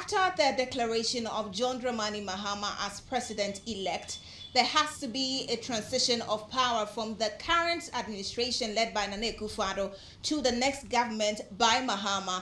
After the declaration of John Dramani Mahama as president-elect, there has to be a transition of power from the current administration led by Nana Akufo-Addo to the next government by Mahama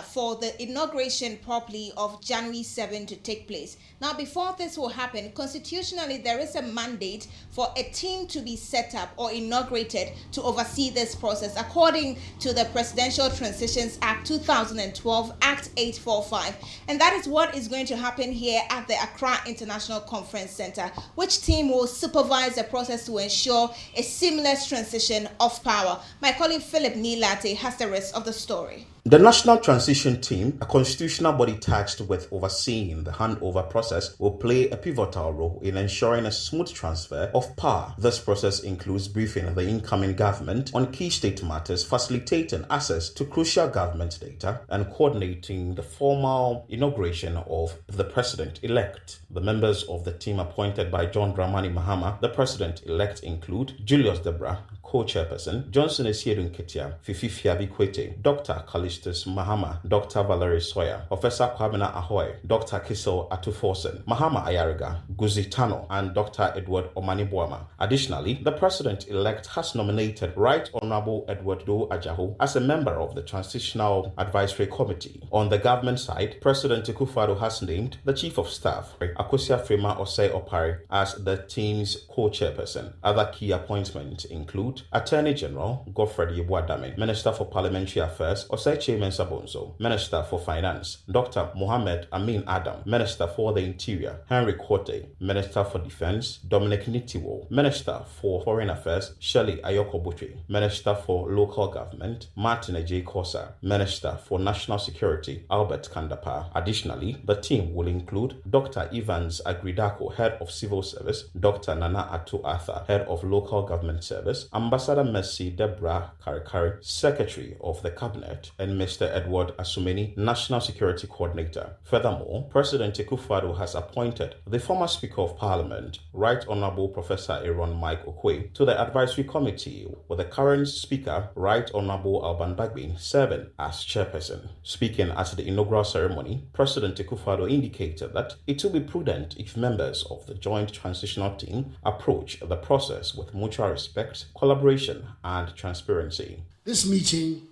for the inauguration properly of January 7 to take place. Now, before this will happen, constitutionally, there is a mandate for a team to be set up or inaugurated to oversee this process, according to the Presidential Transitions Act 2012, Act 845. And that is what is going to happen here at the Accra International Conference Center, which team will supervise the process to ensure a seamless transition of power. My colleague Philip Nilate has the rest of the story. The National Transition Team, a constitutional body tasked with overseeing the handover process, will play a pivotal role in ensuring a smooth transfer of power. This process includes briefing the incoming government on key state matters, facilitating access to crucial government data, and coordinating the formal inauguration of the president-elect. The members of the team appointed by John Dramani Mahama, the president-elect, include Julius Debra, co-chairperson, Johnson Esiedun Ketia, Fifi Fiabi Kwete, Dr. Kalistus Mahama, Dr. Valerie Sawyer, Professor Kwabena Ahoy, Dr. Kisel Atuforsen, Mahama Ayariga, Guzi Tano, and Dr. Edward Omani Boama. Additionally, the president-elect has nominated Right Honorable Edward Do Ajahu as a member of the Transitional Advisory Committee. On the government side, President Akufo-Addo has named the Chief of Staff, Akosia Frema Osei Opare, as the team's co-chairperson. Other key appointments include Attorney General Godfred Yeboah-Dame, Minister for Parliamentary Affairs Osei Mensa Bonzo, Minister for Finance Dr. Mohammed Amin Adam, Minister for the Interior Henry Quartey, Minister for Defense Dominic Nitiwo, Minister for Foreign Affairs Shirley Ayoko Butwe, Minister for Local Government Martin J. Kosa, Minister for National Security Albert Kandapa. Additionally, the team will include Dr. Evans Agridako, Head of Civil Service, Dr. Nana Atu Arthur, Head of Local Government Service, Ambassador Mercy Debra Karikari, Secretary of the Cabinet, and Mr. Edward Asumeni, National Security Coordinator. Furthermore, President Akufo-Addo has appointed the former Speaker of Parliament, Right Honorable Professor Aaron Mike Okwe, to the Advisory Committee, with the current Speaker, Right Honorable Alban Bagbin, serving as chairperson. Speaking at the inaugural ceremony, President Akufo-Addo indicated that it will be prudent if members of the Joint Transitional Team approach the process with mutual respect, collaboration, and transparency. This meeting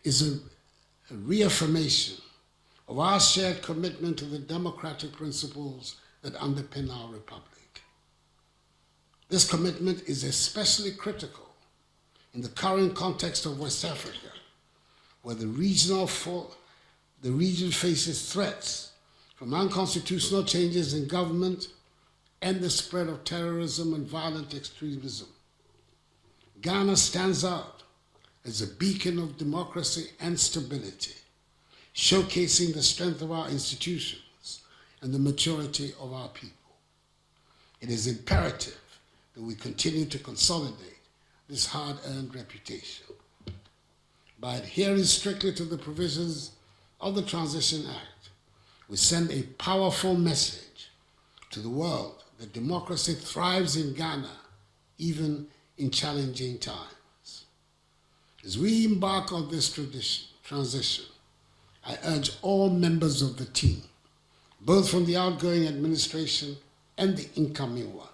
is a reaffirmation of our shared commitment to the democratic principles that underpin our republic. This commitment is especially critical in the current context of West Africa, where the region faces threats from unconstitutional changes in government and the spread of terrorism and violent extremism. Ghana stands out as a beacon of democracy and stability, showcasing the strength of our institutions and the maturity of our people. It is imperative that we continue to consolidate this hard-earned reputation. By adhering strictly to the provisions of the Transition Act, we send a powerful message to the world that democracy thrives in Ghana, even in challenging times. As we embark on this transition, I urge all members of the team, both from the outgoing administration and the incoming one,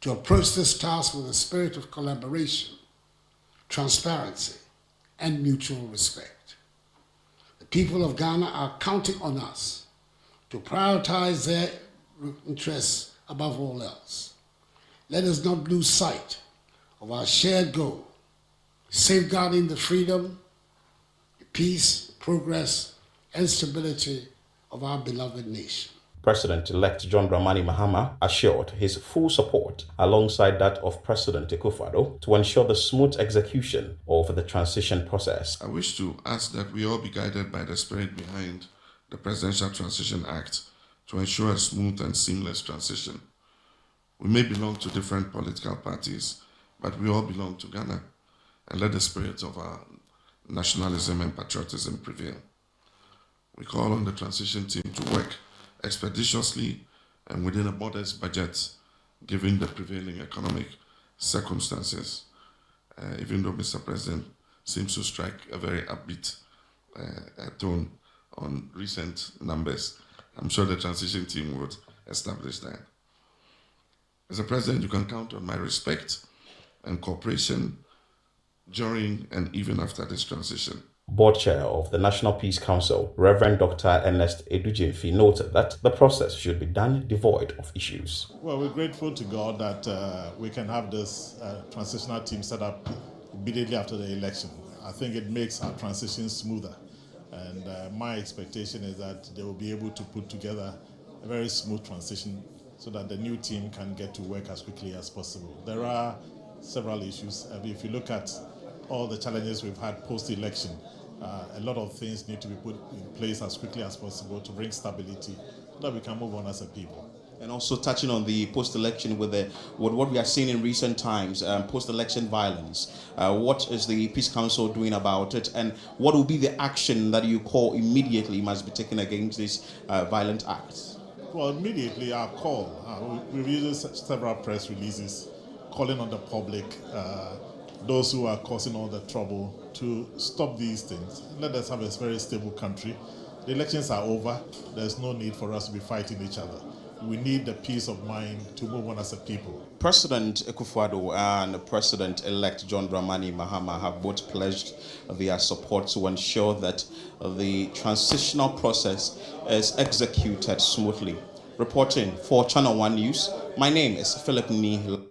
to approach this task with a spirit of collaboration, transparency, and mutual respect. The people of Ghana are counting on us to prioritize their interests above all else. Let us not lose sight of our shared goal, safeguarding the freedom, peace, progress, and stability of our beloved nation. President-elect John Dramani Mahama assured his full support alongside that of President Akufo-Addo to ensure the smooth execution of the transition process. I wish to ask that we all be guided by the spirit behind the Presidential Transition Act to ensure a smooth and seamless transition. We may belong to different political parties, but we all belong to Ghana, and let the spirit of our nationalism and patriotism prevail. We call on the transition team to work expeditiously and within a modest budget, given the prevailing economic circumstances, even though Mr. President seems to strike a very upbeat tone on recent numbers. I'm sure the transition team would establish that. Mr. President, you can count on my respect and cooperation during and even after this transition. Board Chair of the National Peace Council, Reverend Dr. Ernest Edujimfi, noted that the process should be done devoid of issues. Well, we're grateful to God that we can have this transitional team set up immediately after the election. I think it makes our transition smoother. And my expectation is that they will be able to put together a very smooth transition so that the new team can get to work as quickly as possible. There are several issues. If you look at all the challenges we've had post-election, a lot of things need to be put in place as quickly as possible to bring stability so that we can move on as a people. And also touching on the post-election with what we are seeing in recent times, post-election violence. What is the Peace Council doing about it, and what will be the action that you call immediately must be taken against these violent acts? Well, immediately our call, we've used several press releases calling on the public, those who are causing all the trouble, to stop these things. Let us have a very stable country. The elections are over. There's no need for us to be fighting each other. We need the peace of mind to move on as a people. President Akufo-Addo and President-elect John Dramani Mahama have both pledged their support to ensure that the transitional process is executed smoothly. Reporting for Channel One News, my name is Philip Ni.